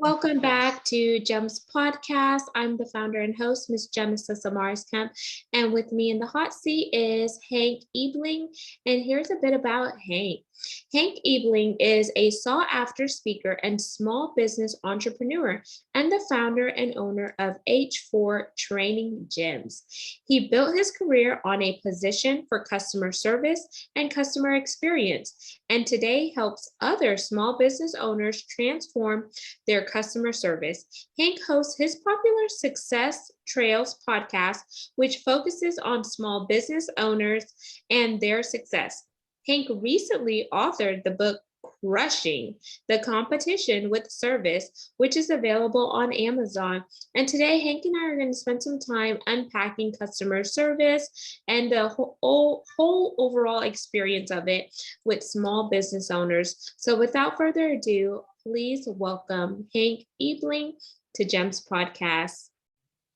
Welcome back to Gem's podcast. I'm the founder and host, Miss Genesis Amaris Kemp, and with me in the hot seat is Hank Ebeling. And here's a bit about Hank. Hank Ebeling is a sought-after speaker and small business entrepreneur, and the founder and owner of H4 Training Gyms. He built his career on a position for customer service and customer experience, and today helps other small business owners transform their customer service. Hank hosts his popular Success Trails podcast, which focuses on small business owners and their success. Hank recently authored the book Crushing the Competition with Service, which is available on Amazon. And today, Hank and I are going to spend some time unpacking customer service and the whole overall experience of it with small business owners. So without further ado, please welcome Hank Ebeling to Gem's podcast.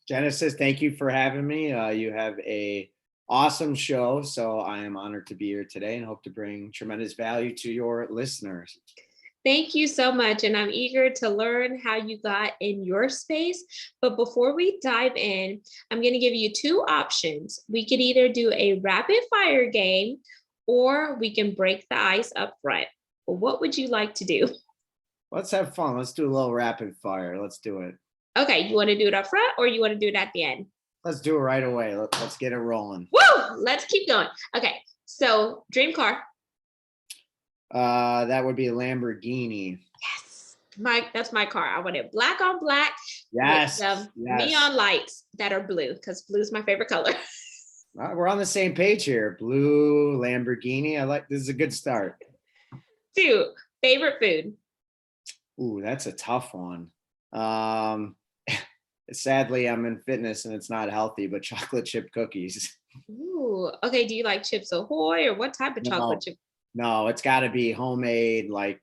Genesis, thank you for having me. You have a awesome show, so I am honored to be here today and hope to bring tremendous value to your listeners. Thank you so much, and I'm eager to learn how you got in your space. But before we dive in, I'm going to give you two options. We could either do a rapid fire game or we can break the ice up front. What would you like to do? Let's have fun. Let's do a little rapid fire. Let's do it. Okay, you want to do it up front or you want to do it at the end? Let's do it right away. Let's get it rolling. Woo! Let's keep going. Okay, so dream car. That would be a Lamborghini. Yes, that's my car. I want it black on black. Yes. With neon lights that are blue, because blue is my favorite color. We're on the same page here. Blue Lamborghini. This is a good start. 2, favorite food. Ooh, that's a tough one. Sadly, I'm in fitness and it's not healthy, but chocolate chip cookies. Ooh, okay. Do you like Chips Ahoy or what type of chocolate chip? No, it's got to be homemade, like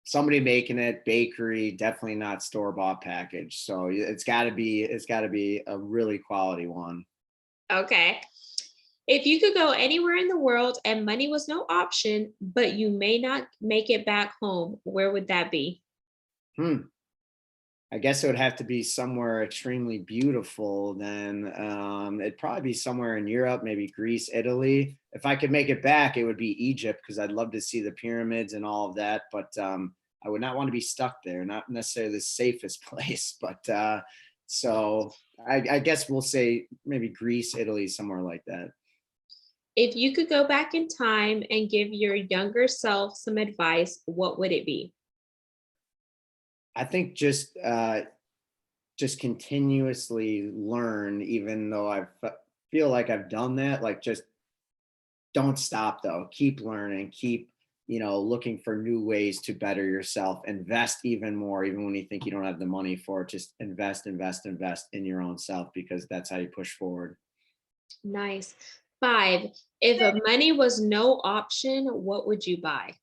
somebody making it, bakery, definitely not store-bought package. So it's got to be a really quality one. Okay. If you could go anywhere in the world and money was no option, but you may not make it back home, where would that be? I guess it would have to be somewhere extremely beautiful. Then it'd probably be somewhere in Europe, maybe Greece, Italy. If I could make it back, it would be Egypt because I'd love to see the pyramids and all of that. But I would not want to be stuck there, not necessarily the safest place. But so I guess we'll say maybe Greece, Italy, somewhere like that. If you could go back in time and give your younger self some advice, what would it be? I think just continuously learn, even though I feel like I've done that. Like, just don't stop though. Keep learning. Keep looking for new ways to better yourself. Invest even more, even when you think you don't have the money for it. Just invest in your own self, because that's how you push forward. Nice. 5, if money was no option, what would you buy?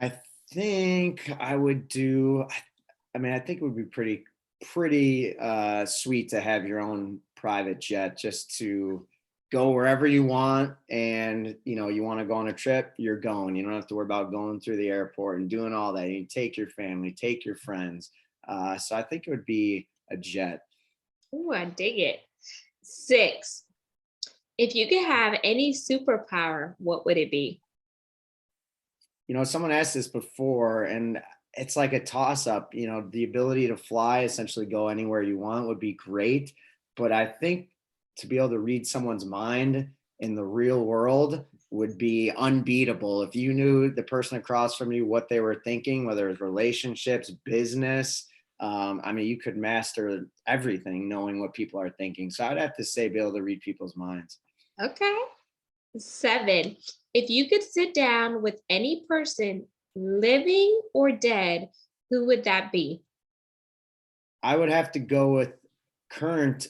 I think I would I think it would be pretty sweet to have your own private jet, just to go wherever you want. And you want to go on a trip, you're going. You don't have to worry about going through the airport and doing all that. You take your family, take your friends. So I think it would be a jet. Ooh, I dig it. 6, if you could have any superpower, what would it be? Someone asked this before, and it's like a toss-up. The ability to fly, essentially go anywhere you want, would be great. But I think to be able to read someone's mind in the real world would be unbeatable. If you knew the person across from you, what they were thinking, whether it's relationships, business, you could master everything knowing what people are thinking. So I'd have to say be able to read people's minds. Okay. 7, if you could sit down with any person, living or dead, who would that be? I would have to go with current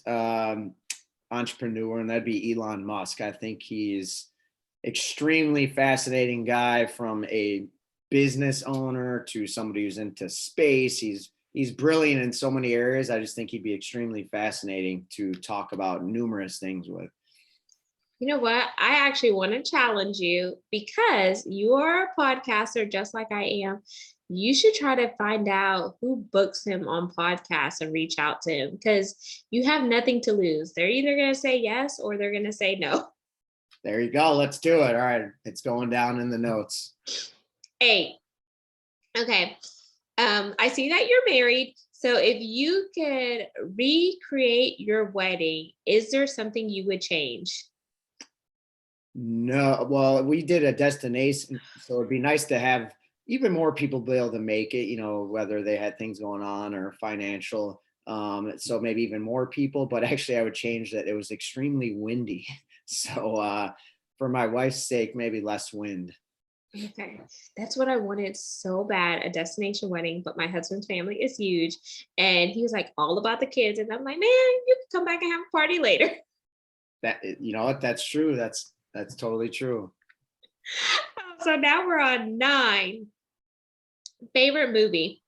entrepreneur, and that'd be Elon Musk. I think he's extremely fascinating guy, from a business owner to somebody who's into space. He's brilliant in so many areas. I just think he'd be extremely fascinating to talk about numerous things with. You know what? I actually want to challenge you, because you are a podcaster just like I am. you should try to find out who books him on podcasts and reach out to him because you have nothing to lose. They're either going to say yes or they're going to say no. There you go. Let's do it. All right. It's going down in the notes. 8. Okay. I see that you're married. So if you could recreate your wedding, is there something you would change? No, well, we did a destination, so it'd be nice to have even more people be able to make it, whether they had things going on or financial. So maybe even more people, but actually I would change that it was extremely windy. So for my wife's sake, maybe less wind. Okay. That's what I wanted so bad, a destination wedding, but my husband's family is huge. And he was like all about the kids. And I'm like, man, you can come back and have a party later. You know what? That's true. That's totally true. So now we're on 9. Favorite movie.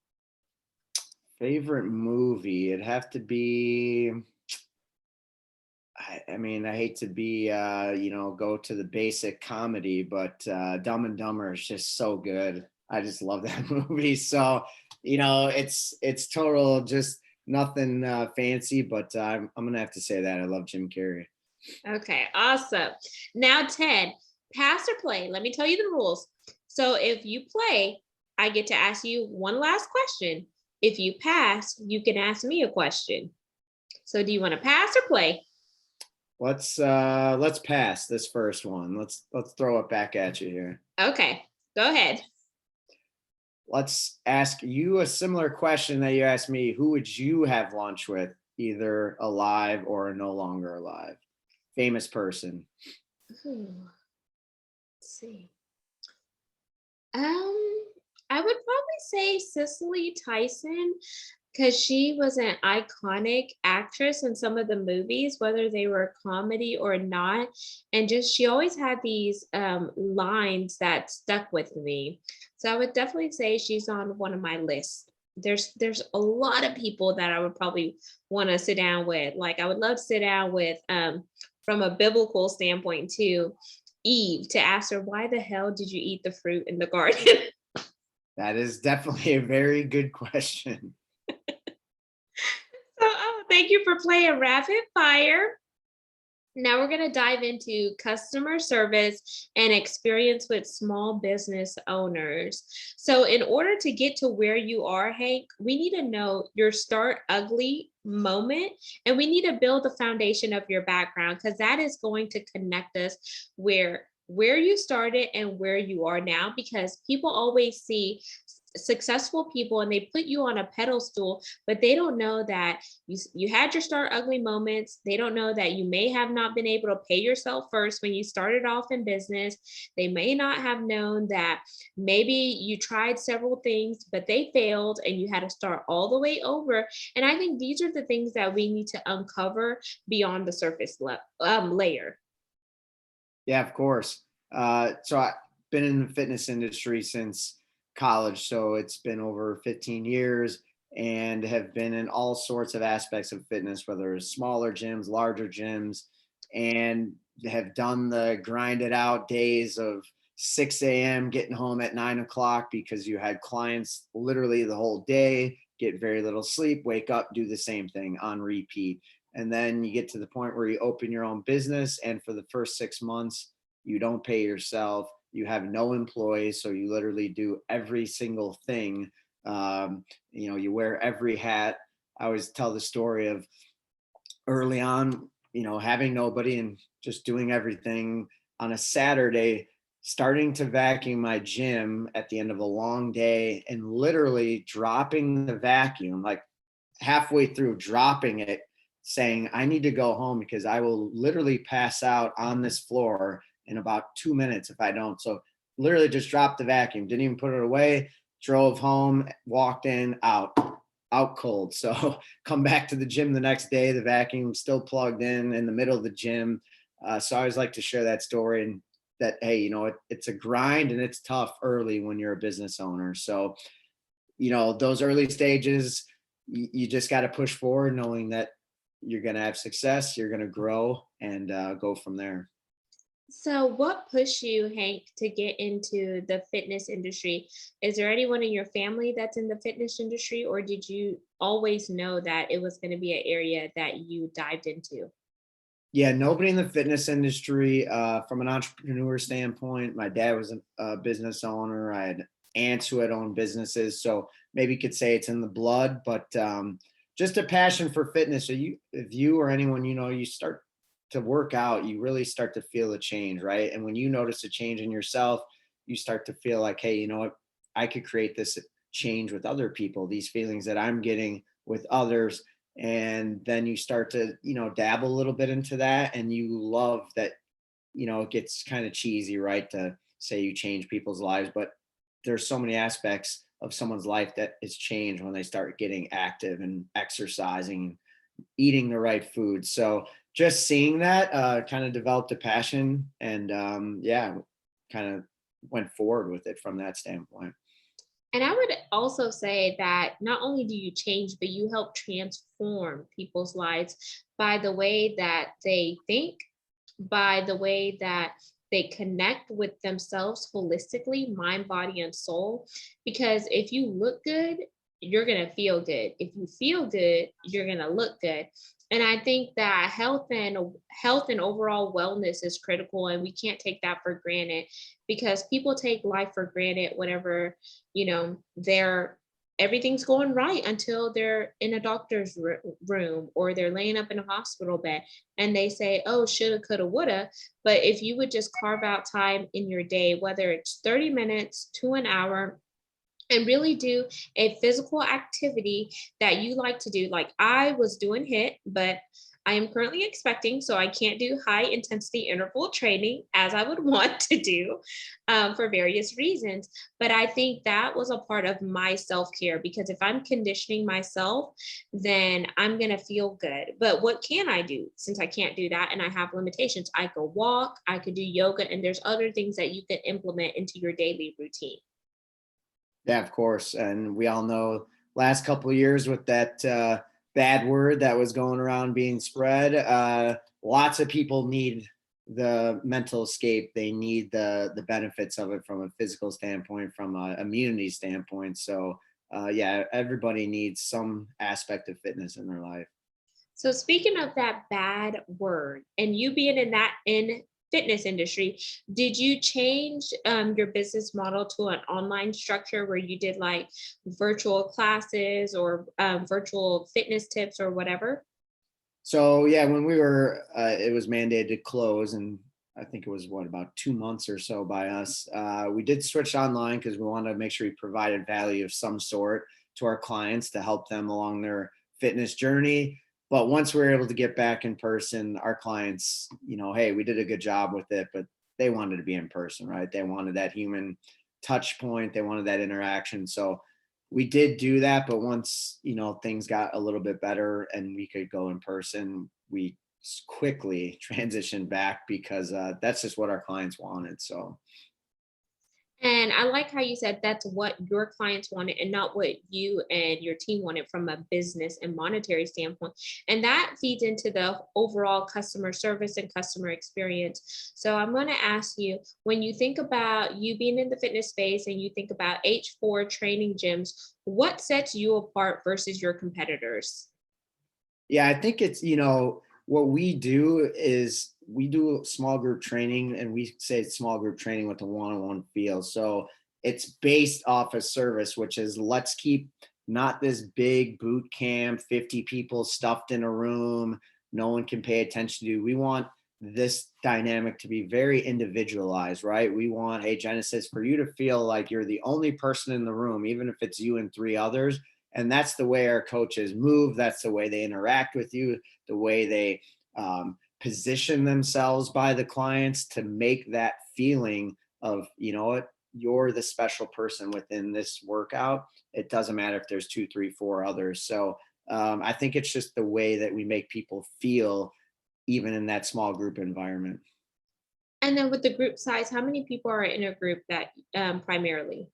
Favorite movie? It'd have to be, I mean, I hate to be, go to the basic comedy, but Dumb and Dumber is just so good. I just love that movie. So, it's total, just nothing fancy, but I'm gonna have to say that I love Jim Carrey. Okay, awesome. Now 10, pass or play. Let me tell you the rules. So if you play, I get to ask you one last question. If you pass, you can ask me a question. So do you want to pass or play? Let's pass this first one. Let's throw it back at you here. Okay, go ahead. Let's ask you a similar question that you asked me. Who would you have lunch with, either alive or no longer alive? Famous person. Ooh, let's see. I would probably say Cicely Tyson because she was an iconic actress in some of the movies, whether they were comedy or not. And just she always had these lines that stuck with me. So I would definitely say she's on one of my lists. There's a lot of people that I would probably want to sit down with. Like I would love to sit down with from a biblical standpoint too, Eve, to ask her, why the hell did you eat the fruit in the garden? That is definitely a very good question. So, thank you for playing Rapid Fire. Now we're going to dive into customer service and experience with small business owners. So, in order to get to where you are, Hank, we need to know your start ugly moment and we need to build the foundation of your background because that is going to connect us where you started and where you are now because people always see successful people and they put you on a pedestal, but they don't know that you had your start ugly moments. They don't know that you may have not been able to pay yourself first when you started off in business. They may not have known that maybe you tried several things but they failed and you had to start all the way over. And I think these are the things that we need to uncover beyond the surface layer. Yeah, of course. So I've been in the fitness industry since college, so it's been over 15 years and have been in all sorts of aspects of fitness, whether it's smaller gyms, larger gyms, and have done the grinded out days of 6 a.m. getting home at 9 o'clock because you had clients literally the whole day, get very little sleep, wake up, do the same thing on repeat. And then you get to the point where you open your own business, and for the first 6 months, you don't pay yourself. You have no employees, so you literally do every single thing. You wear every hat. I always tell the story of early on, having nobody and just doing everything on a Saturday, starting to vacuum my gym at the end of a long day and literally dropping the vacuum, like halfway through dropping it, saying, I need to go home because I will literally pass out on this floor in about 2 minutes if I don't. So literally just dropped the vacuum, didn't even put it away, drove home, walked in, out cold. So come back to the gym the next day, the vacuum still plugged in the middle of the gym. So I always like to share that story and that, hey, it's a grind and it's tough early when you're a business owner. So, those early stages, you just got to push forward knowing that you're going to have success, you're going to grow and go from there. So, what pushed you, Hank, to get into the fitness industry? Is there anyone in your family that's in the fitness industry, or did you always know that it was going to be an area that you dived into? Yeah, nobody in the fitness industry. From an entrepreneur standpoint, my dad was a business owner. I had aunts who had owned businesses, so maybe you could say it's in the blood. But just a passion for fitness. So if you or anyone you start to work out, you really start to feel a change, right? And when you notice a change in yourself, you start to feel like, hey, you know what? I could create this change with other people. These feelings that I'm getting with others, and then you start to dabble a little bit into that, and you love that. It gets kind of cheesy, right, to say you change people's lives, but there's so many aspects of someone's life that is changed when they start getting active and exercising, eating the right food. So just seeing that kind of developed a passion, and yeah, kind of went forward with it from that standpoint. And I would also say that not only do you change, but you help transform people's lives by the way that they think, by the way that they connect with themselves holistically, mind, body, and soul. Because if you look good, you're going to feel good. If you feel good, you're going to look good. And I think that health and overall wellness is critical, and we can't take that for granted because people take life for granted whenever they're everything's going right until they're in a doctor's room or they're laying up in a hospital bed and they say, oh, shoulda, coulda, woulda. But if you would just carve out time in your day, whether it's 30 minutes to an hour, and really do a physical activity that you like to do. Like I was doing HIIT, but I am currently expecting, so I can't do high intensity interval training as I would want to do for various reasons. But I think that was a part of my self care because if I'm conditioning myself, then I'm going to feel good. But what can I do since I can't do that and I have limitations? I could walk, I could do yoga, and there's other things that you could implement into your daily routine. Yeah, of course. And we all know last couple of years with that bad word that was going around being spread, lots of people need the mental escape. They need the benefits of it from a physical standpoint, from a immunity standpoint. So yeah, everybody needs some aspect of fitness in their life. So speaking of that bad word, and you being in fitness industry, did you change your business model to an online structure where you did like virtual classes or virtual fitness tips or whatever? So yeah, when we were, it was mandated to close, and I think it was what, about 2 months or so by us. We did switch online because we wanted to make sure we provided value of some sort to our clients to help them along their fitness journey. But once we were able to get back in person, our clients, hey, we did a good job with it, but they wanted to be in person, right? They wanted that human touch point. They wanted that interaction. So we did do that, but once things got a little bit better and we could go in person, we quickly transitioned back because that's just what our clients wanted. So And I like how you said that's what your clients wanted and not what you and your team wanted from a business and monetary standpoint. And that feeds into the overall customer service and customer experience. So I'm going to ask you, when you think about you being in the fitness space and you think about H4 training gyms, what sets you apart versus your competitors? yeah, I think it's, what we do is we do small group training, and we say it's small group training with a one-on-one feel. So it's based off a service, which is let's keep not this big boot camp, 50 people stuffed in a room, no one can pay attention to. We want this dynamic to be very individualized, right? We want, hey, Genesis, for you to feel like you're the only person in the room, even if it's you and three others. And that's the way our coaches move. That's the way they interact with you, the way they position themselves by the clients to make that feeling of, what, you're the special person within this workout. It doesn't matter if there's two, three, four others. So I think it's just the way that we make people feel, even in that small group environment. And then with the group size, how many people are in a group that primarily?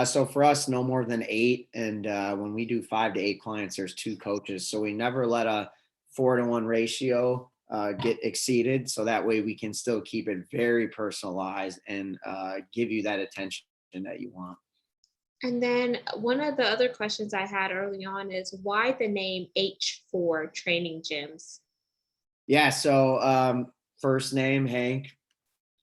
So for us, no more than eight. And when we do 5 to 8 clients, there's two coaches. So we never let a 4-to-1 ratio get exceeded. So that way we can still keep it very personalized and give you that attention that you want. And then one of the other questions I had early on is why the name H4 Training Gyms? Yeah. So first name, Hank,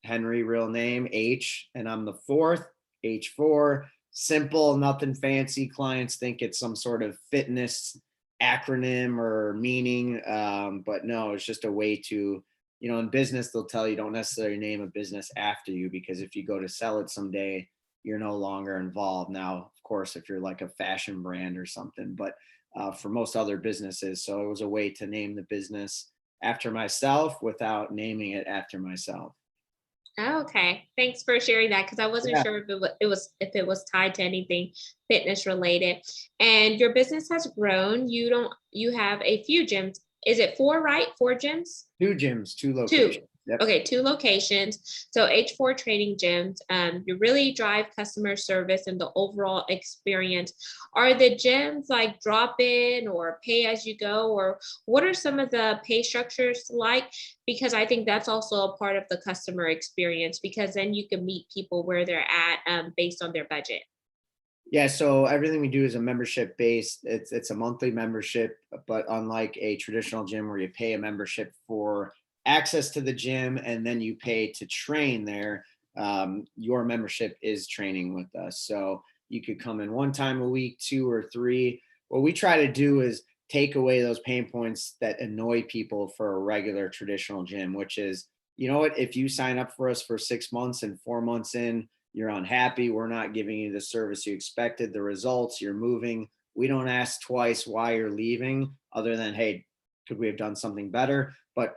Henry, real name, H, and I'm the fourth, H4. Simple, nothing fancy. Clients think it's some sort of fitness acronym or meaning, but no, it's just a way to, in business, they'll tell you don't necessarily name a business after you, because if you go to sell it someday, you're no longer involved. Now, of course, if you're like a fashion brand or something, but for most other businesses, so it was a way to name the business after myself without naming it after myself. Oh, okay. Thanks for sharing that because I wasn't Yeah. sure if it was tied to anything fitness related. And your business has grown. You have a few gyms. Is it four, right? Four gyms? Two gyms, two Two. locations. Yep. Okay, two locations. So H4 Training Gyms. You really drive customer service and the overall experience. Are the gyms like drop in or pay as you go, or what are some of the pay structures like? Because I think that's also a part of the customer experience because then you can meet people where they're at based on their budget. Yeah, so everything we do is a membership based. It's a monthly membership, but unlike a traditional gym where you pay a membership for access to the gym and then you pay to train there, your membership is training with us. So you could come in one time a week, two or three. What we try to do is take away those pain points that annoy people for a regular traditional gym, which is, you know what, if you sign up for us for 6 months and 4 months in, you're unhappy, we're not giving you the service you expected, the results, you're moving. We don't ask twice why you're leaving, other than, hey, could we have done something better? But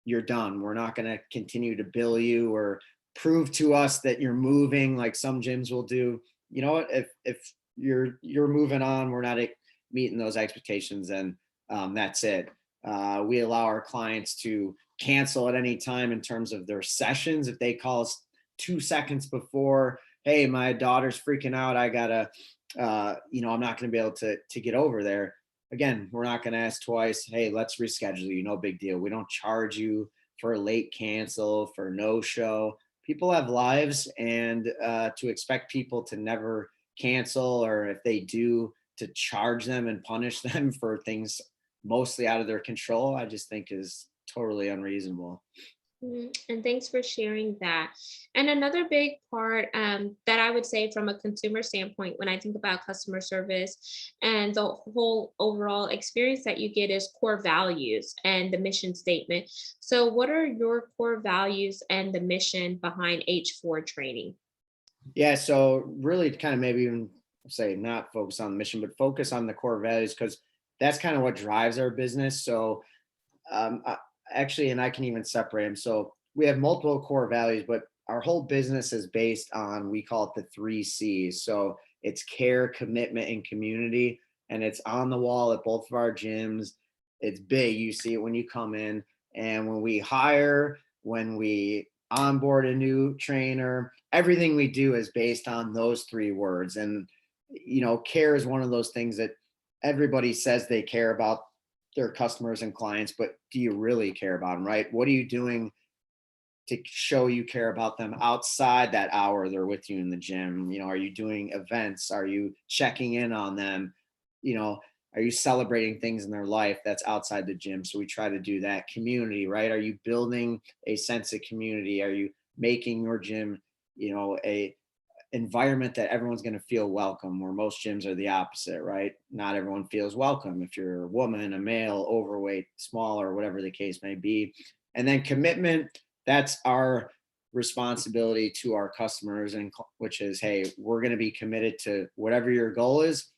you're done. We're not going to continue to bill you or prove to us that you're moving like some gyms will do. You know what? If you're moving on, we're not meeting those expectations, and that's it. We allow our clients to cancel at any time in terms of their sessions. If they call us 2 seconds before, hey, my daughter's freaking out, I gotta, I'm not going to be able to get over there. Again, we're not going to ask twice. Hey, let's reschedule you. No big deal. We don't charge you for a late cancel, for no show. People have lives, and to expect people to never cancel, or if they do, to charge them and punish them for things mostly out of their control, I just think is totally unreasonable. And thanks for sharing that. And another big part that I would say from a consumer standpoint, when I think about customer service and the whole overall experience that you get is core values and the mission statement. So, what are your core values and the mission behind H4 training? Yeah, so really kind of maybe even say not focus on the mission, but focus on the core values, because that's kind of what drives our business. So actually, and I can even separate them. So we have multiple core values, but our whole business is based on, we call it the 3 C's. So it's care, commitment, and community. And it's on the wall at both of our gyms. It's big. You see it when you come in. And when we hire, when we onboard a new trainer, everything we do is based on those 3 words. And, care is one of those things that everybody says they care about their customers and clients, but do you really care about them, right? What are you doing to show you care about them outside that hour they're with you in the gym? Are you doing events? Are you checking in on them? Are you celebrating things in their life that's outside the gym? So we try to do that. Community, right? Are you building a sense of community? Are you making your gym, a environment that everyone's going to feel welcome, where most gyms are the opposite, right? Not everyone feels welcome if you're a woman, a male, overweight, small, or whatever the case may be. And then commitment, that's our responsibility to our customers, and which is, hey, we're going to be committed to whatever your goal is.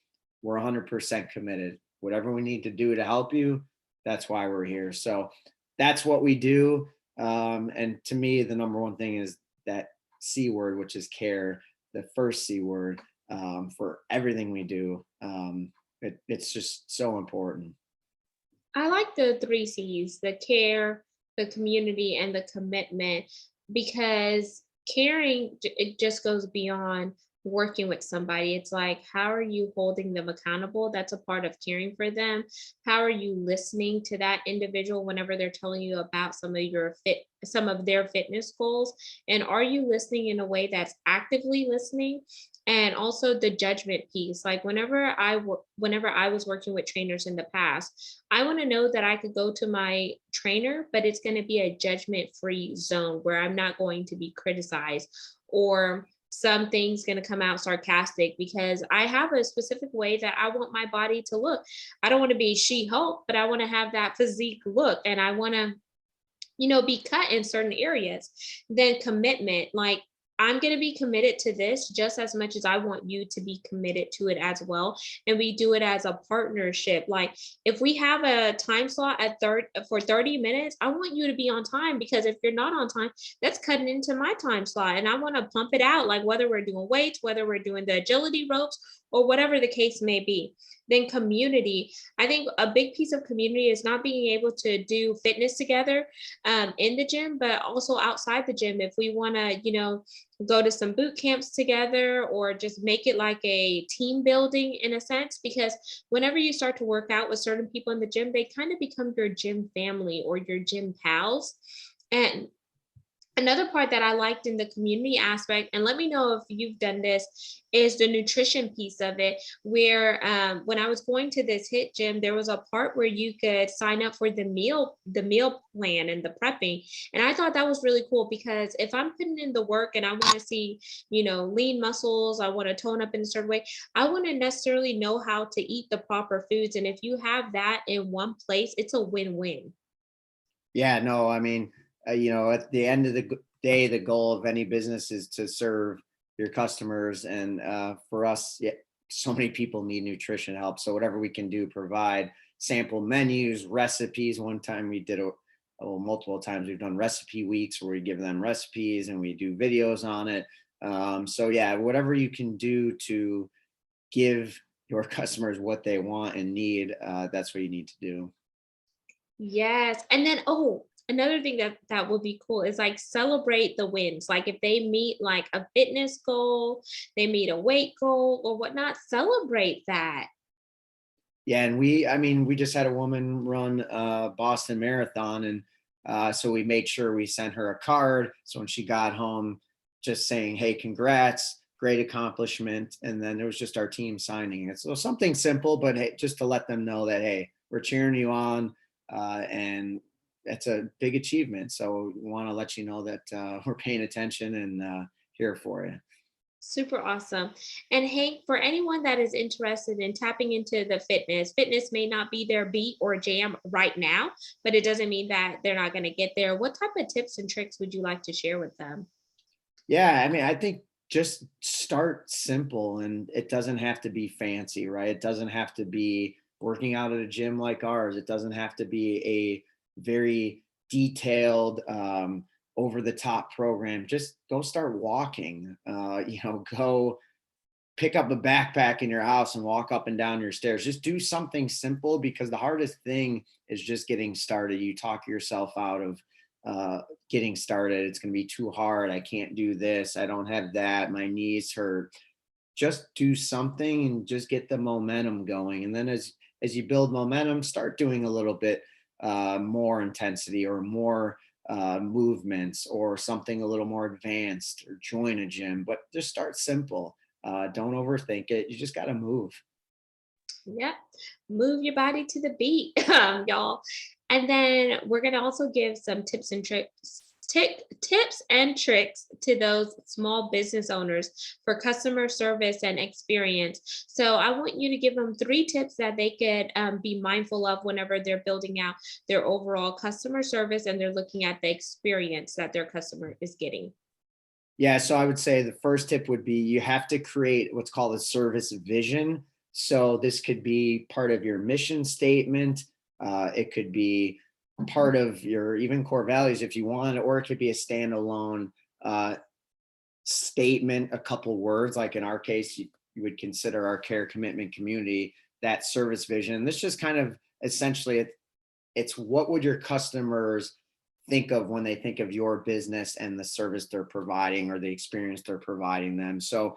We're 100% committed. Whatever we need to do to help you, that's why we're here. So that's what we do. And to me, the number one thing is that C word, which is care, the first C word, for everything we do. It's just so important. I like the 3 C's, the care, the community, and the commitment, because caring, it just goes beyond working with somebody. It's like, how are you holding them accountable? That's a part of caring for them. How are you listening to that individual whenever they're telling you about some of their fitness goals? And are you listening in a way that's actively listening? And also the judgment piece. Like whenever I was working with trainers in the past, I want to know that I could go to my trainer, but it's going to be a judgment-free zone where I'm not going to be criticized or some things going to come out sarcastic, because I have a specific way that I want my body to look. I don't want to be She-Hulk, but I want to have that physique look, and I want to, be cut in certain areas. Then commitment, like I'm going to be committed to this just as much as I want you to be committed to it as well. And we do it as a partnership. Like if we have a time slot for 30 minutes, I want you to be on time, because if you're not on time, that's cutting into my time slot. And I want to pump it out, like whether we're doing weights, whether we're doing the agility ropes, or whatever the case may be. Then community. I think a big piece of community is not being able to do fitness together in the gym, but also outside the gym. If we want to, go to some boot camps together, or just make it like a team building in a sense, because whenever you start to work out with certain people in the gym, they kind of become your gym family or your gym pals. And another part that I liked in the community aspect, and let me know if you've done this, is the nutrition piece of it. Where when I was going to this HIIT gym, there was a part where you could sign up for the meal plan and the prepping, and I thought that was really cool, because if I'm putting in the work and I want to see, lean muscles, I want to tone up in a certain way, I want to necessarily know how to eat the proper foods, and if you have that in one place, it's a win-win. Yeah, no, I mean, at the end of the day, the goal of any business is to serve your customers. And for us, yeah, so many people need nutrition help. So whatever we can do, provide sample menus, recipes. One time we did multiple times we've done recipe weeks where we give them recipes and we do videos on it. So yeah, whatever you can do to give your customers what they want and need, that's what you need to do. Yes. And then, oh, another thing that would be cool is like celebrate the wins. Like if they meet like a fitness goal, they meet a weight goal or whatnot, celebrate that. Yeah, and I mean, we just had a woman run Boston Marathon, and so we made sure we sent her a card. So when she got home, just saying, "Hey, congrats, great accomplishment," and then it was just our team signing it. So something simple, but hey, just to let them know that hey, we're cheering you on, and that's a big achievement. So we want to let you know that we're paying attention and here for you. Super awesome. And Hank, for anyone that is interested in tapping into the fitness may not be their beat or jam right now, but it doesn't mean that they're not going to get there. What type of tips and tricks would you like to share with them? Yeah, I mean, I think just start simple, and it doesn't have to be fancy, right? It doesn't have to be working out at a gym like ours. It doesn't have to be a very detailed, over the top program. Just go start walking. Go pick up a backpack in your house and walk up and down your stairs. Just do something simple, because the hardest thing is just getting started. You talk yourself out of getting started. It's going to be too hard. I can't do this. I don't have that. My knees hurt. Just do something and just get the momentum going. And then as you build momentum, start doing a little bit more intensity or more movements or something a little more advanced, or join a gym. But just start simple. Don't overthink it. You just got to move. Yep. Move your body to the beat, y'all. And then we're going to also give some tips and tricks to those small business owners for customer service and experience. So I want you to give them 3 tips that they could be mindful of whenever they're building out their overall customer service and they're looking at the experience that their customer is getting. Yeah, so I would say the first tip would be you have to create what's called a service vision. So this could be part of your mission statement. It could be part of your even core values if you want, or it could be a standalone statement, a couple words. Like in our case, you would consider our care, commitment, community, that service vision. This just kind of essentially it's what would your customers think of when they think of your business and the service they're providing or the experience they're providing them. So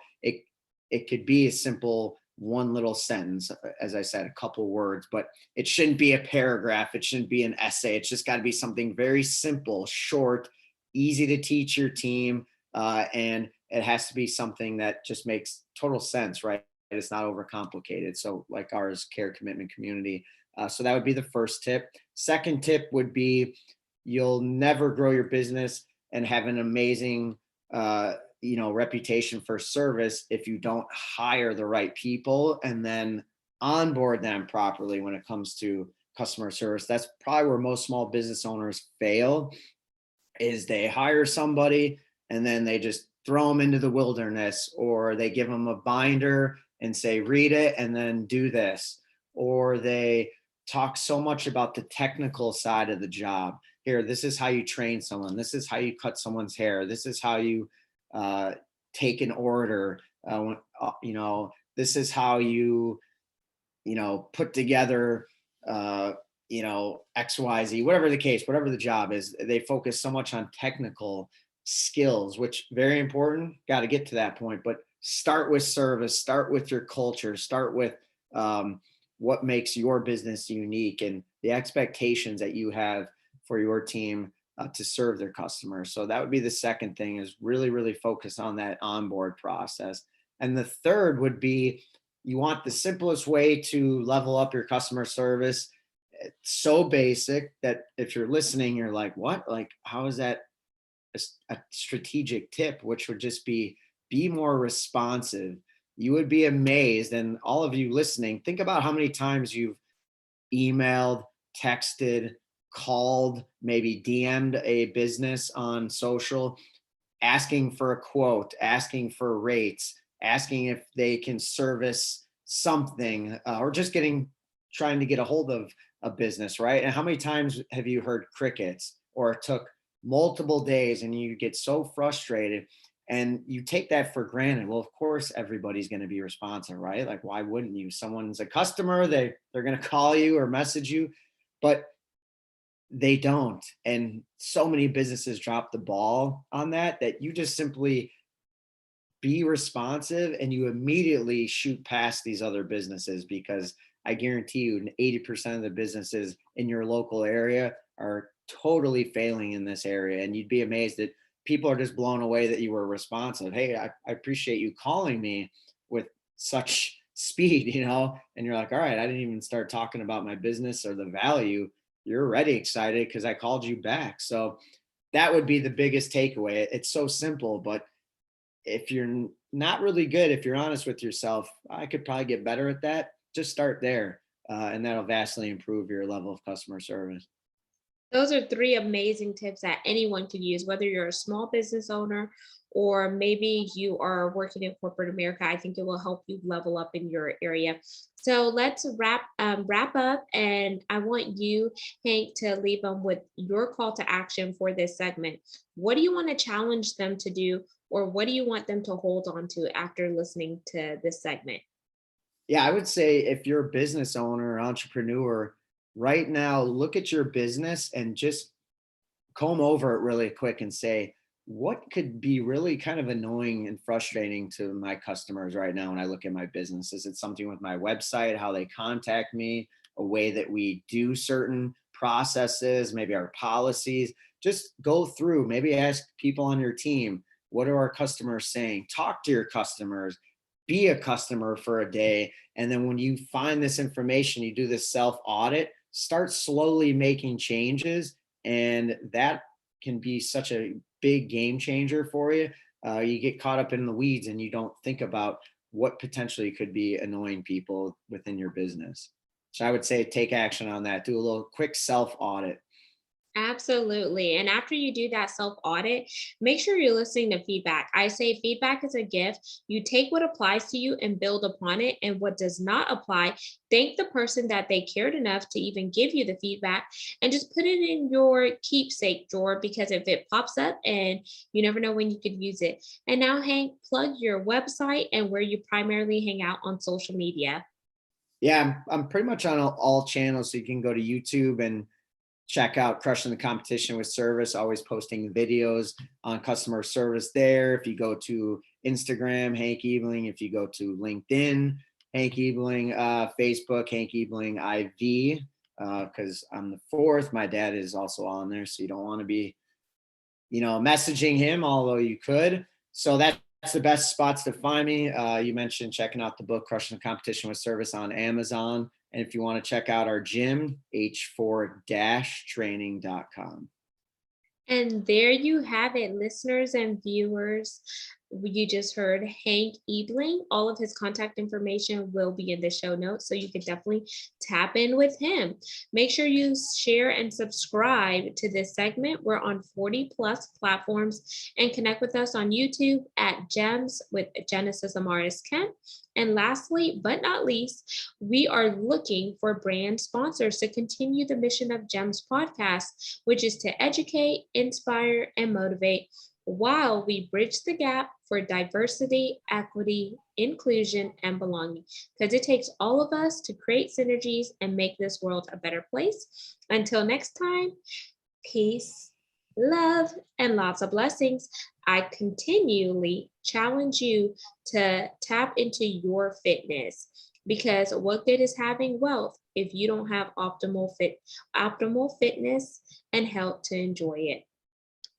it could be a simple one little sentence, as I said, a couple words, but it shouldn't be a paragraph. It shouldn't be an essay. It's just got to be something very simple, short, easy to teach your team. And it has to be something that just makes total sense, right? It's not overcomplicated. So like ours, care, commitment, community. So that would be the first tip. Second tip would be you'll never grow your business and have an amazing reputation for service if you don't hire the right people and then onboard them properly when it comes to customer service. That's probably where most small business owners fail, is they hire somebody and then they just throw them into the wilderness, or they give them a binder and say, read it and then do this, or they talk so much about the technical side of the job. Here, this is how you train someone. This is how you cut someone's hair. This is how you take an order. This is how you, put together, XYZ, whatever the case, whatever the job is. They focus so much on technical skills, which very important. Got to get to that point, but start with service, start with your culture, start with what makes your business unique and the expectations that you have for your team to serve their customers. So that would be the second thing, is really, really focus on that onboard process. And the third would be, you want the simplest way to level up your customer service. It's so basic that if you're listening, you're like, what? Like, how is that a strategic tip? Which would just be more responsive. You would be amazed. And all of you listening, think about how many times you've emailed, texted, called, maybe DM'd a business on social, asking for a quote, asking for rates, asking if they can service something, or just trying to get a hold of a business, right? And how many times have you heard crickets, or it took multiple days and you get so frustrated and you take that for granted? Well, of course, everybody's going to be responsive, right? Like, why wouldn't you? Someone's a customer, they're going to call you or message you, but they don't. And so many businesses drop the ball on that you just simply be responsive and you immediately shoot past these other businesses, because I guarantee you 80% of the businesses in your local area are totally failing in this area. And you'd be amazed that people are just blown away that you were responsive. Hey, I appreciate you calling me with such speed, and you're like, all right, I didn't even start talking about my business or the value. You're already excited because I called you back. So that would be the biggest takeaway. It's so simple, but if you're not really good, if you're honest with yourself, I could probably get better at that. Just start there, and that'll vastly improve your level of customer service. Those are three amazing tips that anyone could use, whether you're a small business owner or maybe you are working in corporate America. I think it will help you level up in your area. So let's wrap up, and I want you, Hank, to leave them with your call to action for this segment. What do you want to challenge them to do, or what do you want them to hold on to after listening to this segment? Yeah, I would say if you're a business owner or entrepreneur right now, look at your business and just comb over it really quick and say, what could be really kind of annoying and frustrating to my customers right now when I look at my business? Is it something with my website, how they contact me, a way that we do certain processes, maybe our policies? Just go through, maybe ask people on your team, what are our customers saying? Talk to your customers, be a customer for a day. And then when you find this information, you do this self audit, start slowly making changes. And that can be such a big game changer for you. You get caught up in the weeds and you don't think about what potentially could be annoying people within your business. So I would say take action on that. Do a little quick self audit. Absolutely. And after you do that self audit, make sure you're listening to feedback. I say feedback is a gift. You take what applies to you and build upon it. And what does not apply, thank the person that they cared enough to even give you the feedback, and just put it in your keepsake drawer, because if it pops up, and you never know when you could use it. And now, Hank, plug your website and where you primarily hang out on social media. Yeah, I'm pretty much on all channels. So you can go to YouTube and check out Crushing the Competition with Service, always posting videos on customer service there. If you go to Instagram, Hank Ebeling. If you go to LinkedIn, Hank Ebeling, Facebook, Hank Ebeling IV, because I'm the fourth. My dad is also on there, so you don't want to be, messaging him, although you could. So that's the best spots to find me. You mentioned checking out the book, Crushing the Competition with Service, on Amazon. And if you want to check out our gym, h4-training.com. And there you have it, listeners and viewers. You just heard Hank Ebeling. All of his contact information will be in the show notes, so you can definitely tap in with him. Make sure you share and subscribe to this segment. We're on 40 plus platforms, and connect with us on YouTube at Gems with Genesis Amaris Kemp. And lastly, but not least, we are looking for brand sponsors to continue the mission of GEMS podcast, which is to educate, inspire, and motivate while we bridge the gap for diversity, equity, inclusion, and belonging. Because it takes all of us to create synergies and make this world a better place. Until next time, peace, love, and lots of blessings. I continually challenge you to tap into your fitness, because what good is having wealth if you don't have optimal fitness and health to enjoy it?